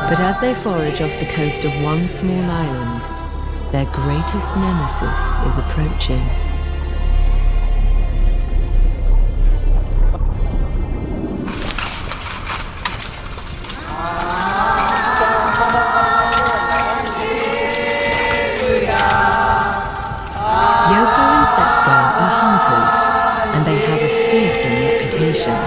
But as they forage off the coast of one small island, their greatest nemesis is approaching. And they have a fearsome reputation.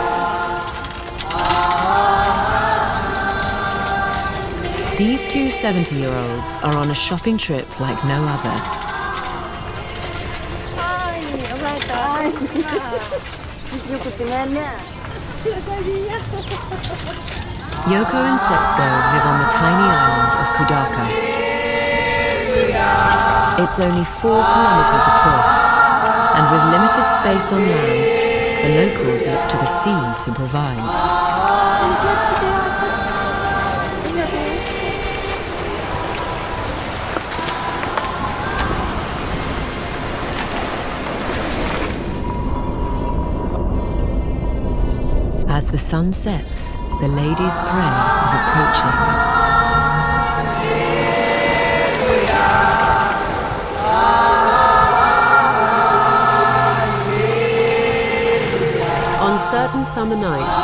These two 70-year-olds are on a shopping trip like no other. Yoko and Setsuko live on the tiny island of Kudaka. It's only 4 kilometers across. And with limited space on land, the locals look to the sea to provide. As the sun sets, the lady's prey is approaching. On certain summer nights,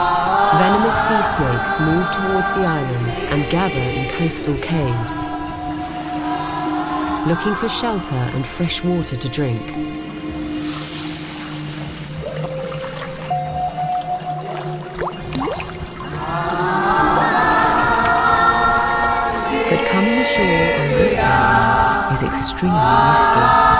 venomous sea snakes move towards the island and gather in coastal caves, looking for shelter and fresh water to drink. But coming ashore on this island is extremely risky.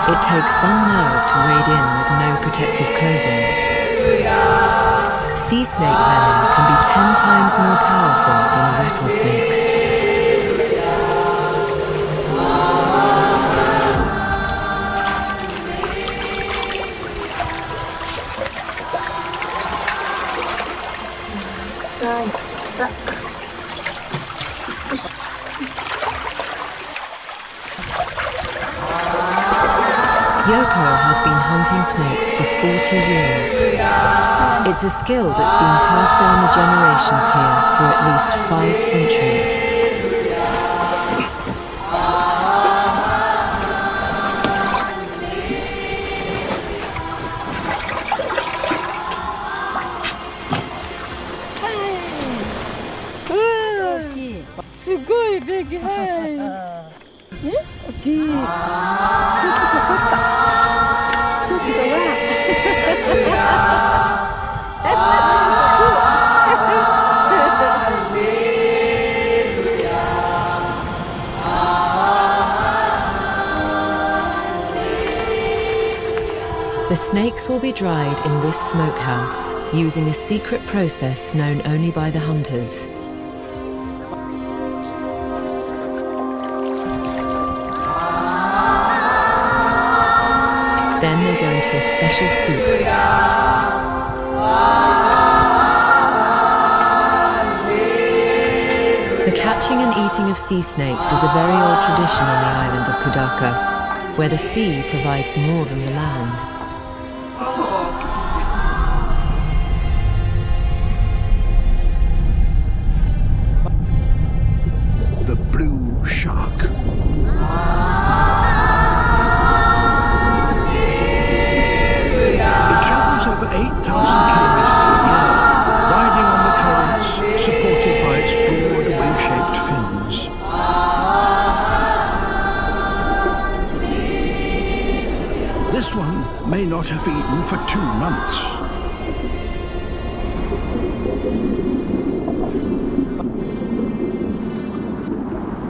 It takes some nerve to wade in with no protective clothing. Sea snake venom can be 10 times more powerful than rattlesnakes. Yoko has been hunting snakes for 40 years. It's a skill that's been passed down the generations here for at least 5 centuries. The snakes will be dried in this smokehouse using a secret process known only by the hunters. Then they go into a special soup. The catching and eating of sea snakes is a very old tradition on the island of Kudaka, where the sea provides more than the land. The blue shark. Over 8,000 kilometers a year, riding on the currents, supported by its broad wing-shaped fins. This one may not have eaten for 2 months.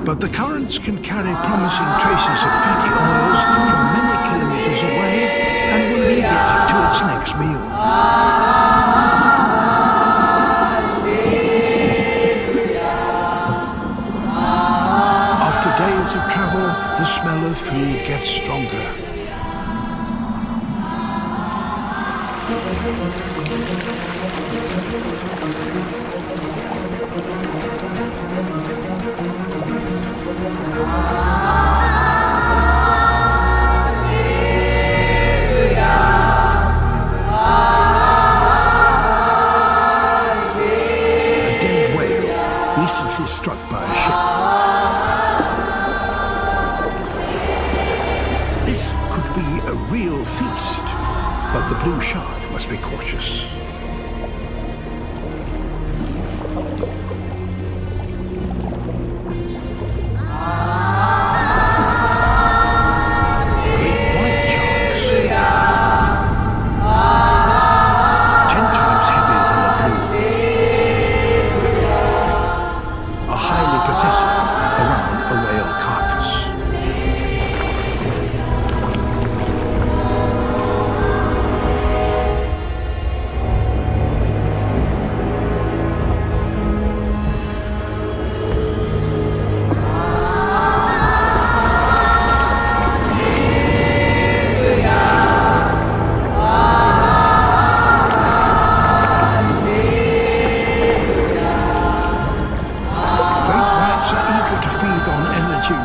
But the currents can carry promising traces of fatty oils from many kilometers away and will lead it to its next meal. After days of travel, the smell of food gets stronger. Struck by a ship. This could be a real feast, but the blue shark must be cautious. Great white sharks, 10 times heavier than the blue, highly possessive around a whale carcass.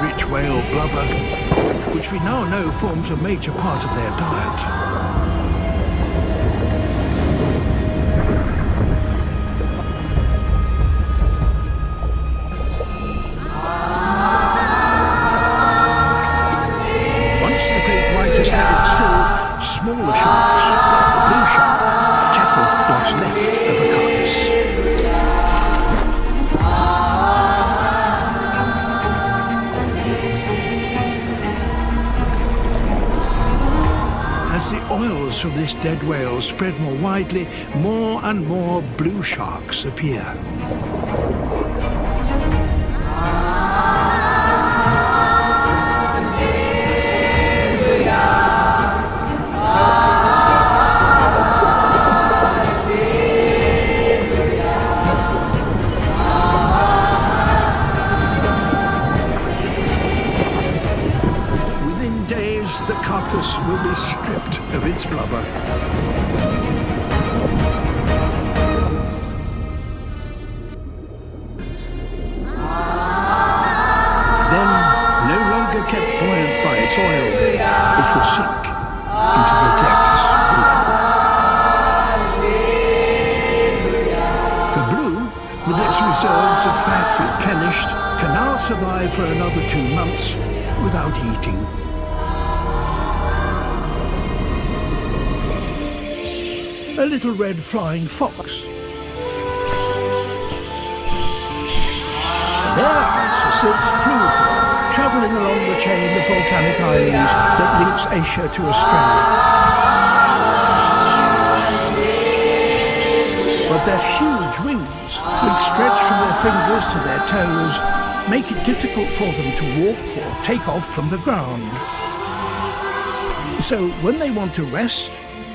Rich whale blubber, which we now know forms a major part of their diet. Once the great white has had its fill, smaller sharks, like the blue shark, tackle what's left of a carcass. As the oils from this dead whale spread more widely, more and more blue sharks appear. The carcass will be stripped of its blubber. Then, no longer kept buoyant by its oil, it will sink into the depths below. The blue, with its reserves of fat replenished, can now survive for another 2 months without eating. A little red flying fox. Their answer sits fluid, travelling along the chain of volcanic islands that links Asia to Australia. But their huge wings, which stretch from their fingers to their toes, make it difficult for them to walk or take off from the ground. So when they want to rest,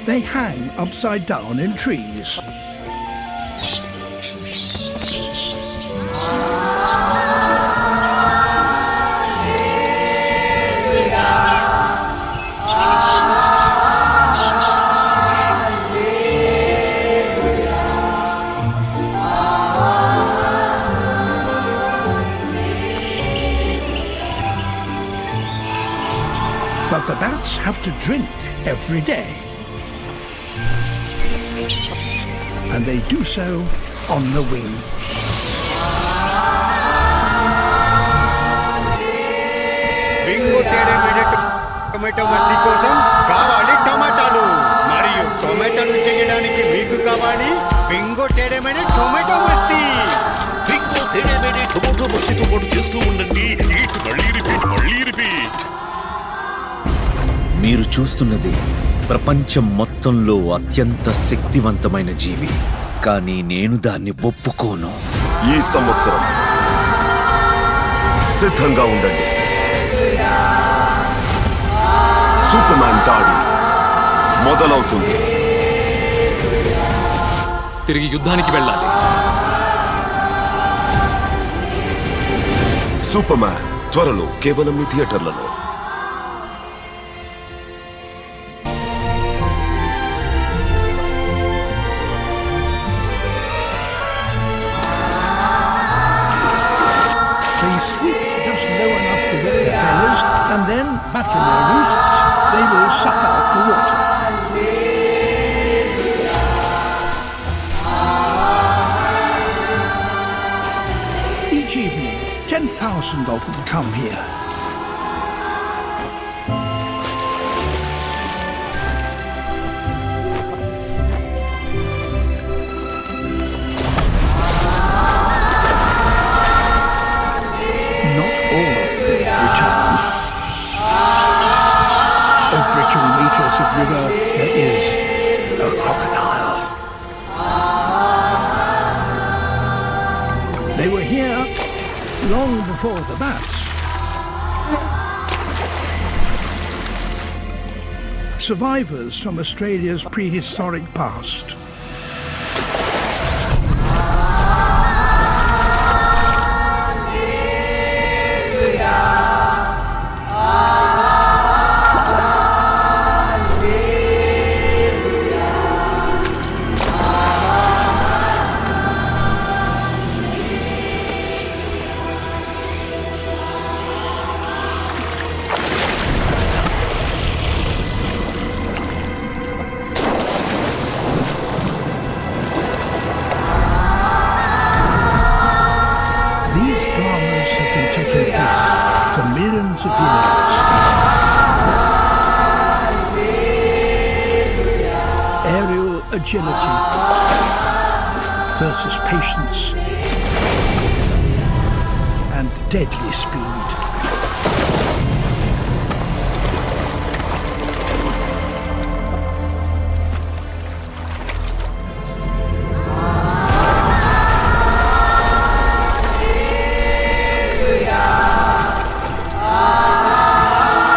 they hang upside down in trees. But the bats have to drink every day. And they do so on the wing. Bingo tomato masti kosam kavali tomatalu mariyu tomatalu cheyadaniki meeku kavali bingo tedemene tomato masti bingo tedemene tomato masti తో పాటు చేస్తూ ఉండండి మళ్ళీ repeat మీరు చూస్తున్నది ప్రపంచం మొత్తంలో అత్యంత శక్తివంతమైన జీవి, కానీ నేను దాన్ని ఒప్పుకోను. ఈ సంవత్సరం సిద్ధంగా ఉండండి. సూపర్ మ్యాన్ దాడి మొదలవుతుంది. తిరిగి యుద్ధానికి వెళ్ళాలి. సూపర్ మ్యాన్ త్వరలో కేవలం మీ థియేటర్లలో. They swoop just low enough to wet their bellies, and then, back in their roosts, they will suck out the water. Each evening, 10,000 of them come here. Not all of them return. Every 2 meters of river there is a crocodile. They were here long before the bats. Survivors from Australia's prehistoric past. These dramas have been taking place for millions of years. Aerial agility versus patience and deadly speed.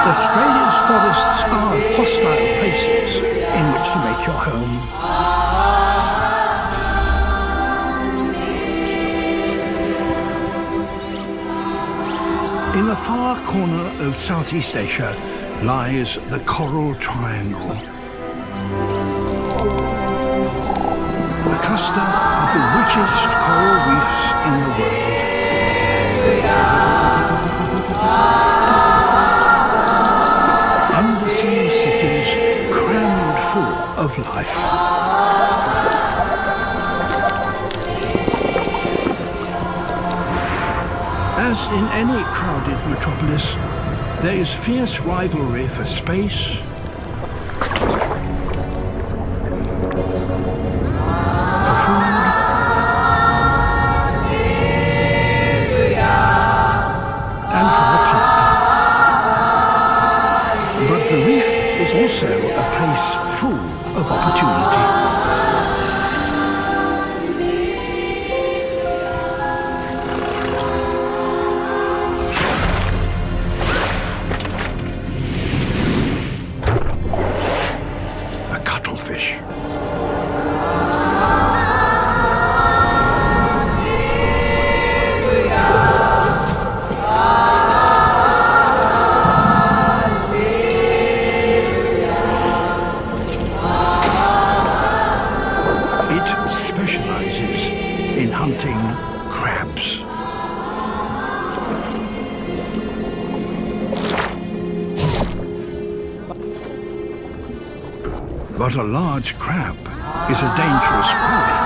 Australia's forests are hostile places in which to make your home. In a far corner of Southeast Asia lies the Coral Triangle. A cluster of the richest coral reefs in the world. Undersea cities crammed full of life. As in any crowded metropolis, there is fierce rivalry for space, for food, and for the climate. But the reef is also a place full of opportunity. A cuttlefish. It specializes in hunting crabs. But a large crab is a dangerous quarry.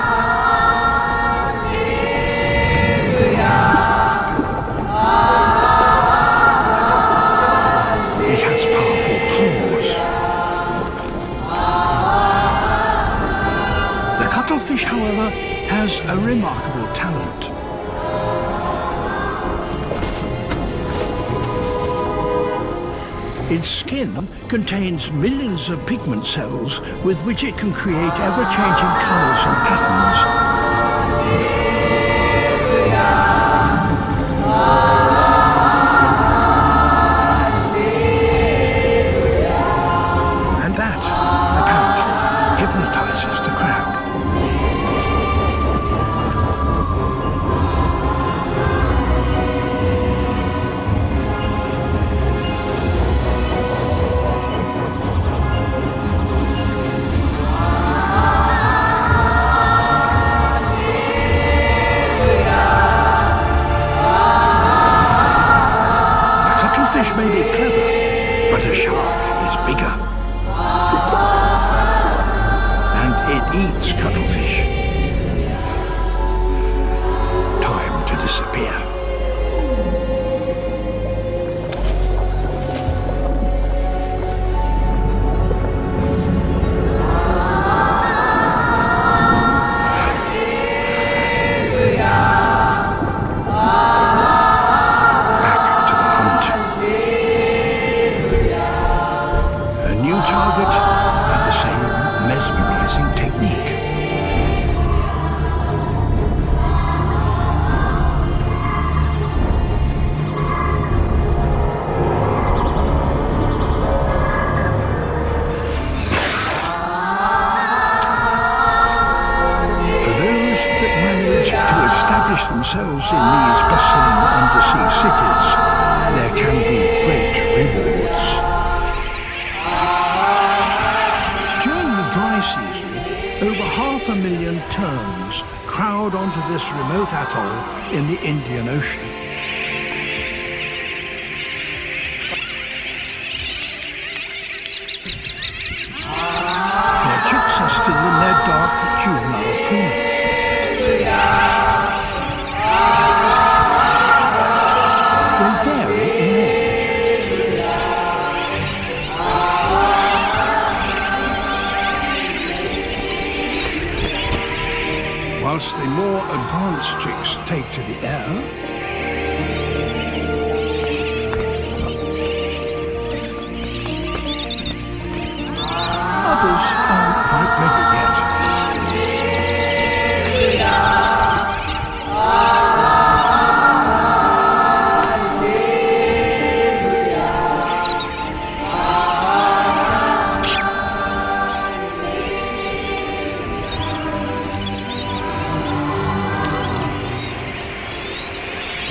It has powerful claws. The cuttlefish, however, has a remarkable talent. Its skin contains millions of pigment cells with which it can create ever-changing colors and patterns. And that, apparently, hypnotizes the crab. But a shark is bigger. And it eats cuttlefish. Time to disappear. Themselves in these bustling undersea cities, there can be great rewards. During the dry season, over 500,000 terns crowd onto this remote atoll in the Indian Ocean. Their chicks are still in their dark juvenile plumage. They vary in age. Whilst the more advanced chicks take to the air, others aren't quite ready yet.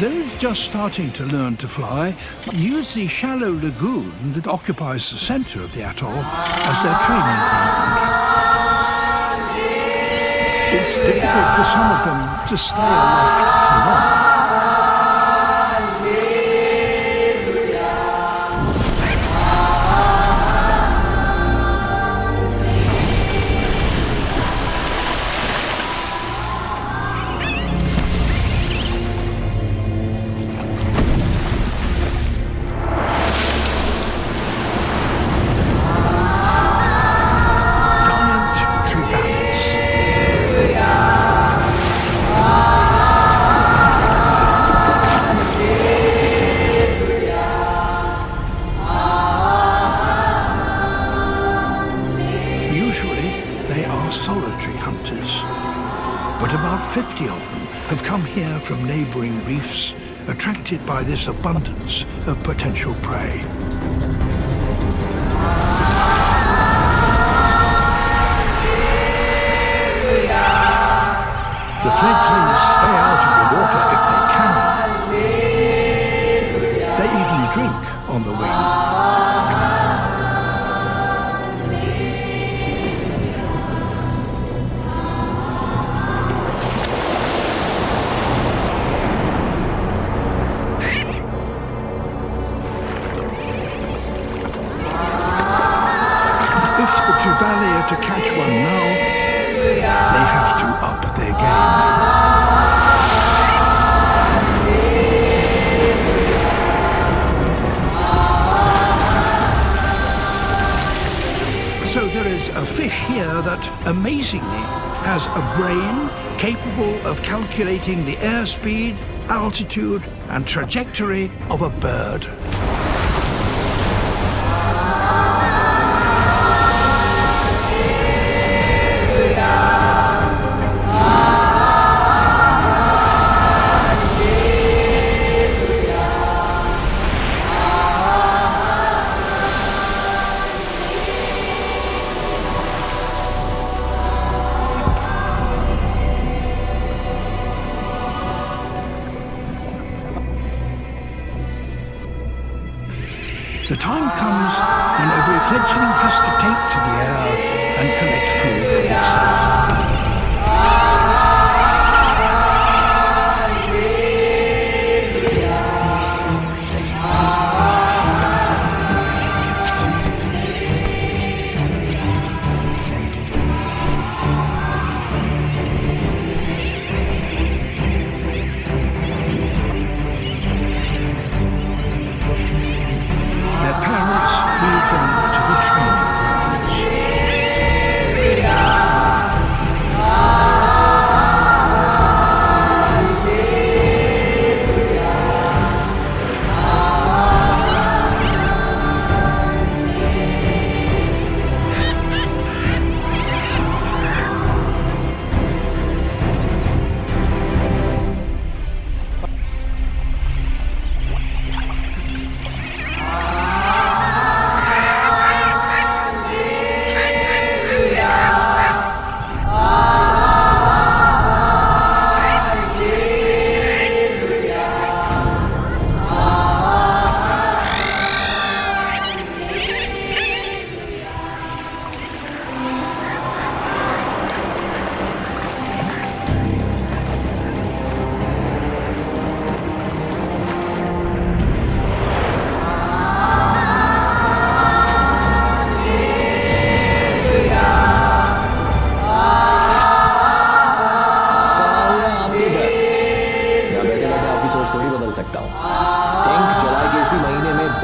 Those just starting to learn to fly use the shallow lagoon that occupies the center of the atoll as their training ground. It's difficult for some of them to stay aloft for long. But about 50 of them have come here from neighboring reefs, attracted by this abundance of potential prey. The fledglings stay out of the water if they can. They even drink on the wing. If the Trevally are to catch one now, they have to up their game. So there is a fish here that, amazingly, has a brain capable of calculating the airspeed, altitude, and trajectory of a bird. The time comes when every fledgling has to take to the air and collect food for itself.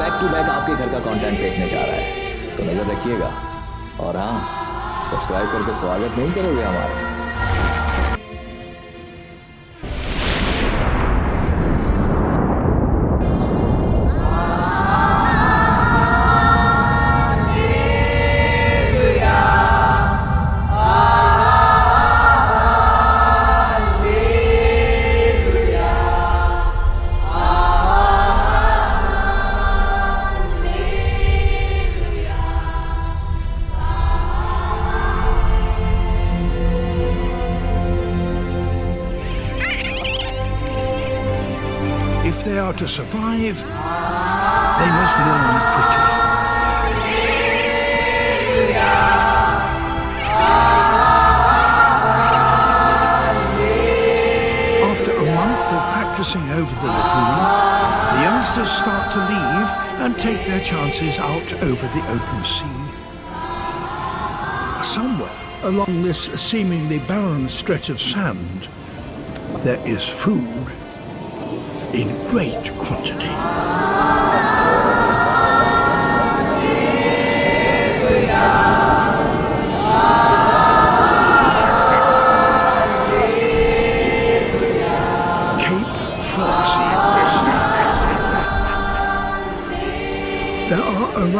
Back to back आपके घर का content देखने जा रहा है, तो नजर रखिएगा। और हाँ, सब्सक्राइब करके स्वागत नहीं करोगे हमारा? If they are to survive, they must learn quickly. After a month of practicing over the lagoon, the youngsters start to leave and take their chances out over the open sea. Somewhere along this seemingly barren stretch of sand, there is food in great quantity. Cape fur seals. There are around